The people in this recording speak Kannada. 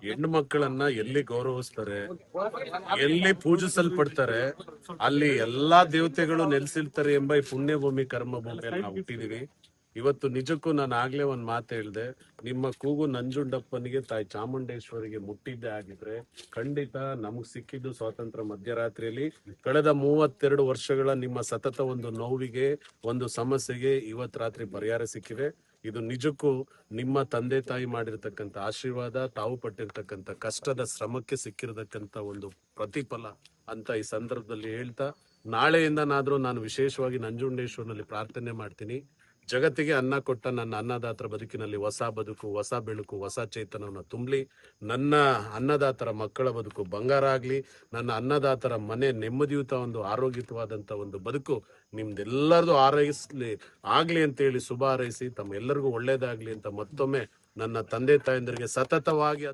ಹೆಣ್ಣು ಮಕ್ಕಳನ್ನ ಎಲ್ಲಿ ಗೌರವಿಸ್ತಾರೆ, ಎಲ್ಲಿ ಪೂಜಿಸಲ್ಪಡ್ತಾರೆ, ಅಲ್ಲಿ ಎಲ್ಲಾ ದೇವತೆಗಳು ನೆಲೆಸಿರ್ತಾರೆ ಎಂಬ ಈ ಪುಣ್ಯ ಭೂಮಿ ಕರ್ಮ ಭೂಮಿಯಲ್ಲಿ ನಾವು ಹುಟ್ಟಿದೀವಿ. ಇವತ್ತು ನಿಜಕ್ಕೂ ನಾನು ಆಗ್ಲೇ ಒಂದ್ ಮಾತು ಹೇಳ್ದೆ, ನಿಮ್ಮ ಕೂಗು ನಂಜುಂಡಪ್ಪನಿಗೆ ತಾಯಿ ಚಾಮುಂಡೇಶ್ವರಿಗೆ ಮುಟ್ಟಿದ್ದೆ ಆಗಿದ್ರೆ ಖಂಡಿತ ನಮಗ್ ಸಿಕ್ಕಿದ್ದು ಸ್ವಾತಂತ್ರ್ಯ ಮಧ್ಯರಾತ್ರಿಯಲ್ಲಿ. ಕಳೆದ 32 ವರ್ಷಗಳ ನಿಮ್ಮ ಸತತ ಒಂದು ನೋವಿಗೆ, ಒಂದು ಸಮಸ್ಯೆಗೆ ಇವತ್ ರಾತ್ರಿ ಪರಿಹಾರ ಸಿಕ್ಕಿದೆ. ಇದು ನಿಜಕ್ಕೂ ನಿಮ್ಮ ತಂದೆ ತಾಯಿ ಮಾಡಿರ್ತಕ್ಕಂಥ ಆಶೀರ್ವಾದ, ತಾವು ಪಟ್ಟಿರ್ತಕ್ಕಂಥ ಕಷ್ಟದ ಶ್ರಮಕ್ಕೆ ಸಿಕ್ಕಿರತಕ್ಕಂಥ ಒಂದು ಪ್ರತಿಫಲ ಅಂತ ಈ ಸಂದರ್ಭದಲ್ಲಿ ಹೇಳ್ತಾ, ನಾಳೆಯಿಂದನಾದ್ರೂ ನಾನು ವಿಶೇಷವಾಗಿ ನಂಜುಂಡೇಶ್ವರನಲ್ಲಿ ಪ್ರಾರ್ಥನೆ ಮಾಡ್ತೀನಿ. ಜಗತ್ತಿಗೆ ಅನ್ನ ಕೊಟ್ಟ ನನ್ನ ಅನ್ನದಾತರ ಬದುಕಿನಲ್ಲಿ ಹೊಸ ಬದುಕು, ಹೊಸ ಬೆಳಕು, ಹೊಸ ಚೇತನವನ್ನು ತುಂಬಲಿ. ನನ್ನ ಅನ್ನದಾತರ ಮಕ್ಕಳ ಬದುಕು ಬಂಗಾರ ಆಗ್ಲಿ. ನನ್ನ ಅನ್ನದಾತರ ಮನೆ ನೆಮ್ಮದಿಯುತ ಒಂದು ಆರೋಗ್ಯಯುತವಾದಂತ ಒಂದು ಬದುಕು ನಿಮ್ದೆಲ್ಲರದು ಆಗ್ಲಿ ಅಂತ ಹೇಳಿ ಶುಭ ಹಾರೈಸಿ, ತಮ್ಮ ಎಲ್ಲರಿಗೂ ಒಳ್ಳೇದಾಗ್ಲಿ ಅಂತ ಮತ್ತೊಮ್ಮೆ ನನ್ನ ತಂದೆ ತಾಯಂದಿರಿಗೆ ಸತತವಾಗಿ